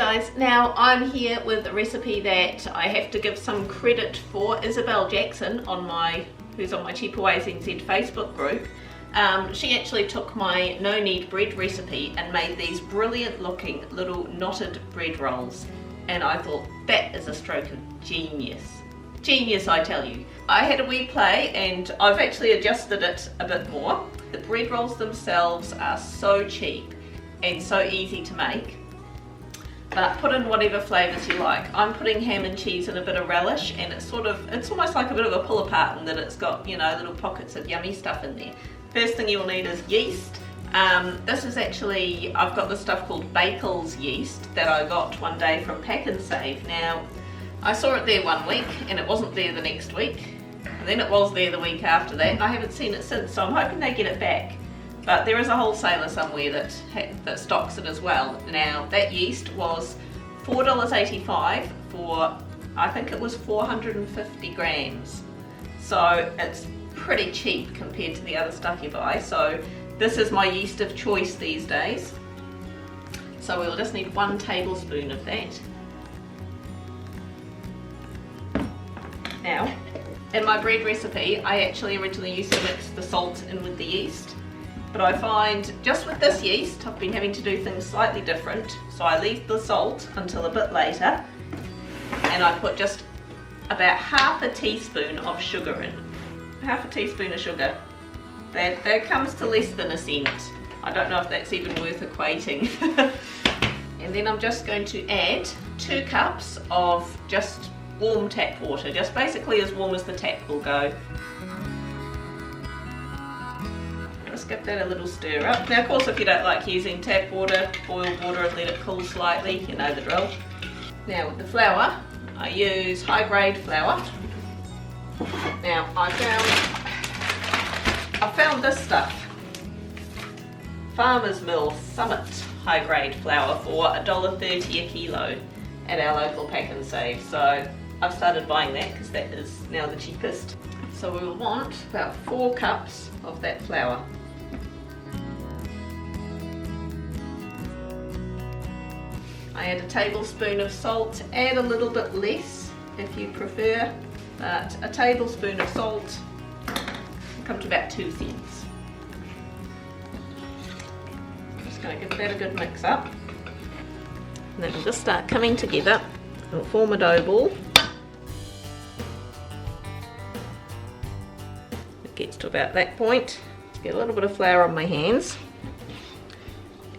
guys, now I'm here with a recipe that I have to give some credit for Isabel Jackson who's on my Cheaper Ways NZ Facebook group. She actually took my no knead bread recipe and made these brilliant looking little knotted bread rolls, and I thought that is a stroke of genius. Genius, I tell you. I had a wee play and I've actually adjusted it a bit more. The bread rolls themselves are so cheap and so easy to make, but put in whatever flavours you like. I'm putting ham and cheese and a bit of relish, and it's almost like a bit of a pull apart in that it's got, you know, little pockets of yummy stuff in there. First thing you'll need is yeast. This is actually, I've got this stuff called Bakel's yeast that I got one day from Pack and Save. Now, I saw it there one week and it wasn't there the next week, and then it was there the week after that, and I haven't seen it since, so I'm hoping they get it back. But there is a wholesaler somewhere that stocks it as well. Now, that yeast was $4.85 for, I think it was 450 grams. So it's pretty cheap compared to the other stuff you buy. So this is my yeast of choice these days. So we'll just need 1 tablespoon of that. Now, in my bread recipe, I actually originally used to mix the salt in with the yeast. But I find just with this yeast, I've been having to do things slightly different. So I leave the salt until a bit later, and I put just about half a teaspoon of sugar in. Half a teaspoon of sugar. That comes to less than a cent. I don't know if that's even worth equating. And then I'm just going to add 2 cups of just warm tap water, just basically as warm as the tap will go. Just give that a little stir up. Now, of course, if you don't like using tap water, boil water and let it cool slightly, you know the drill. Now with the flour, I use high grade flour. Now I found this stuff, Farmers Mill Summit high grade flour for $1.30 a kilo at our local Pack and Save. So I've started buying that because that is now the cheapest. So we will want about 4 cups of that flour. I add a tablespoon of salt, add a little bit less if you prefer, but a tablespoon of salt will come to about 2 cents. I'm just going to give that a good mix up, and then it'll just start coming together. It'll form a dough ball. It gets to about that point. Just get a little bit of flour on my hands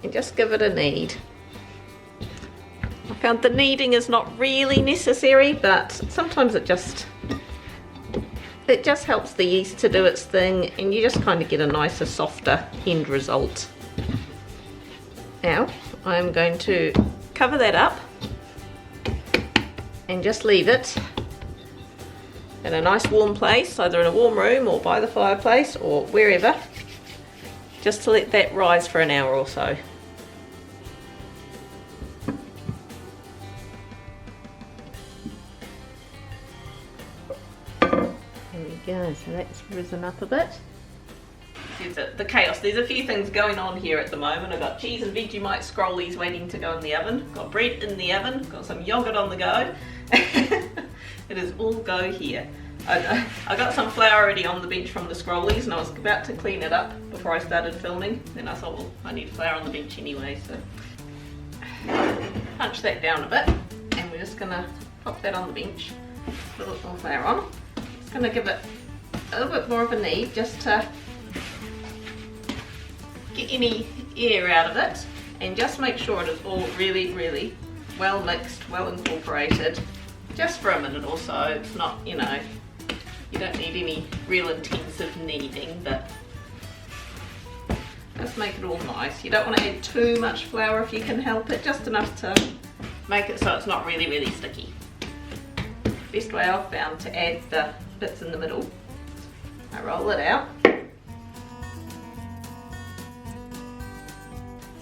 and just give it a knead. I found the kneading is not really necessary, but sometimes it just helps the yeast to do its thing, and you just kind of get a nicer, softer end result. Now I'm going to cover that up and just leave it in a nice warm place, either in a warm room or by the fireplace or wherever, just to let that rise for an hour or so. Go, so that's risen up a bit. Here's the chaos. There's a few things going on here at the moment. I've got cheese and Vegemite scrollies waiting to go in the oven. Got bread in the oven. Got some yogurt on the go. It is all go here. I got some flour already on the bench from the scrollies, and I was about to clean it up before I started filming. Then I thought, well, I need flour on the bench anyway, so punch that down a bit, and we're just gonna pop that on the bench. Put a little more flour on. Just gonna give it a little bit more of a knead just to get any air out of it, and just make sure it is all really, really well mixed, well incorporated, just for a minute or so. It's not, you know, you don't need any real intensive kneading, but just make it all nice. You don't want to add too much flour if you can help it, just enough to make it so it's not really, really sticky. Best way I've found to add the bits in the middle. I roll it out.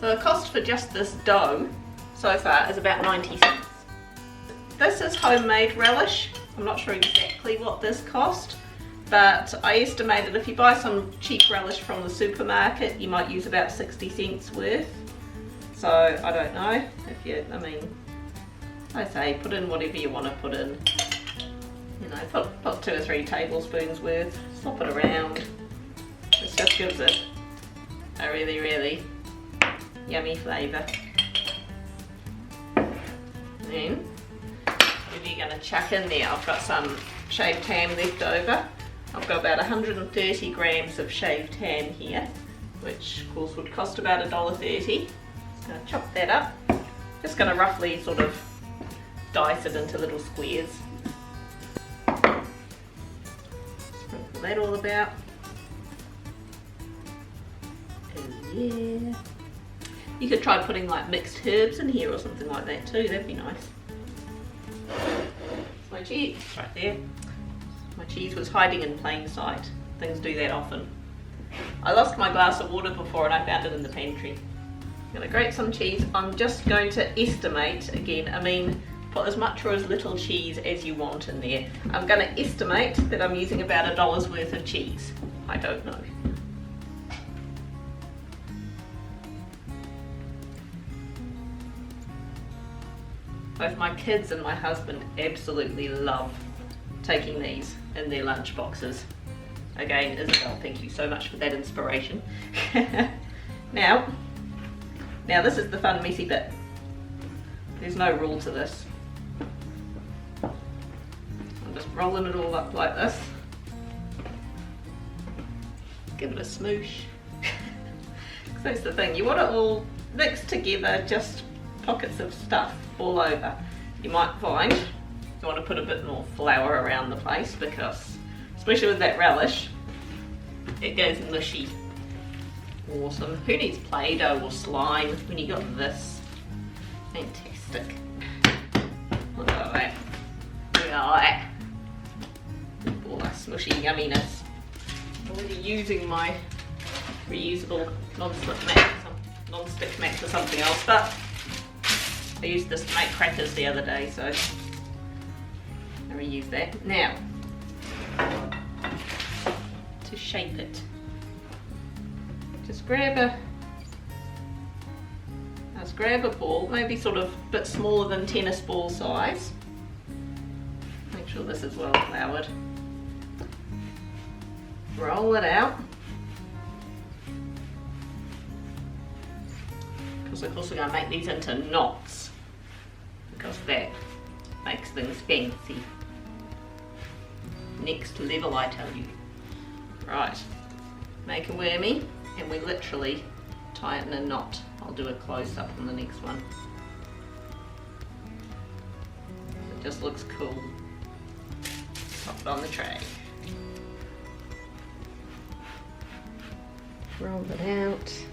So the cost for just this dough so far is about 90 cents. This is homemade relish. I'm not sure exactly what this cost, but I estimated if you buy some cheap relish from the supermarket, you might use about 60 cents worth. So I don't know if you, I mean, I say, put in whatever you want to put in. You know, put 2 or 3 tablespoons worth, swap it around. This just gives it a really, really yummy flavour. Then, if you're going to chuck in there, I've got some shaved ham left over. I've got about 130 grams of shaved ham here, which of course would cost about $1.30. Just going to chop that up. Just going to roughly sort of dice it into little squares. Sprinkle that all about. Oh yeah. You could try putting like mixed herbs in here or something like that too, that'd be nice. My cheese, right there. My cheese was hiding in plain sight. Things do that often. I lost my glass of water before and I found it in the pantry. I'm going to grate some cheese. I'm just going to estimate, again, I mean, put as much or as little cheese as you want in there. I'm going to estimate that I'm using about $1 worth of cheese. I don't know. Both my kids and my husband absolutely love taking these in their lunch boxes. Again, Isabel, thank you so much for that inspiration. Now this is the fun messy bit. There's no rule to this. I'm just rolling it all up like this. Give it a smoosh. Because that's the thing, you want it all mixed together, just pockets of stuff all over. You might find you want to put a bit more flour around the place because, especially with that relish, it goes mushy. Awesome. Who needs Play-Doh or slime when you got this? Fantastic. Look at that. Look at that. All that smushy yumminess. Already using my reusable non-stick mat for something else, but I used this to make crackers the other day, so I reuse that. Now, to shape it, just grab a ball, maybe sort of a bit smaller than tennis ball size. Make sure this is well floured. Roll it out. Because of course we're going to make these into knots, because that makes things fancy. Next level, I tell you. Right, make a wormy and we literally tie it in a knot. I'll do a close up on the next one. It just looks cool. Pop it on the tray. Roll it out.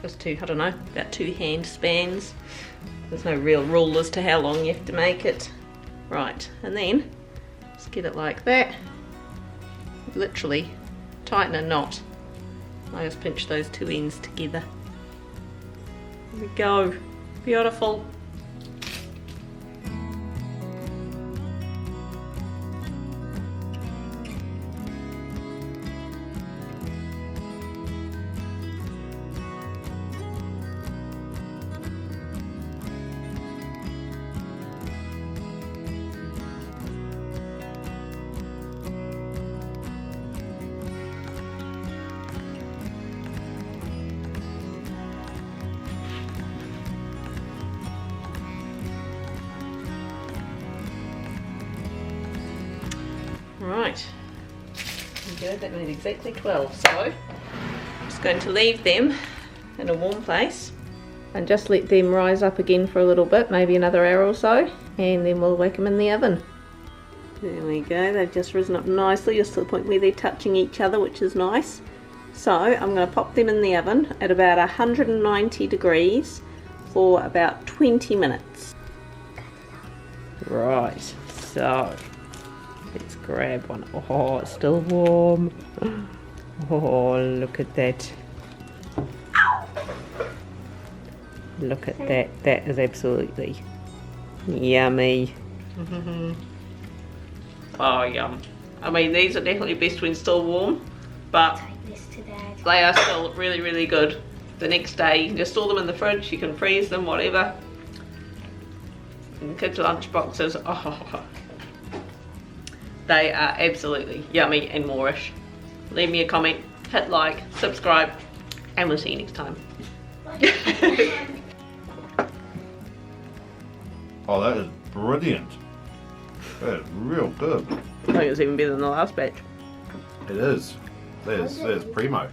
Just two, I don't know, about 2 hand spans. There's no real rule as to how long you have to make it. Right, and then just get it like that. Literally tighten a knot. I just pinch those 2 ends together. There we go. Beautiful. Right, there we go, that made exactly 12, so I'm just going to leave them in a warm place and just let them rise up again for a little bit, maybe another hour or so, and then we'll whack them in the oven. There we go, they've just risen up nicely, just to the point where they're touching each other, which is nice. So I'm going to pop them in the oven at about 190 degrees for about 20 minutes. Right, so let's grab one. Oh, it's still warm. Oh, look at that. Look at that. That is absolutely yummy. Oh, yum. I mean, these are definitely best when still warm, but this to Dad. They are still really, really good. The next day, you can just store them in the fridge, you can freeze them, whatever. And kids' lunch boxes, oh, they are absolutely yummy and moreish. Leave me a comment, hit like, subscribe, and we'll see you next time. Oh, that is brilliant. That is real good. I think it's even better than the last batch. It is. There's primo.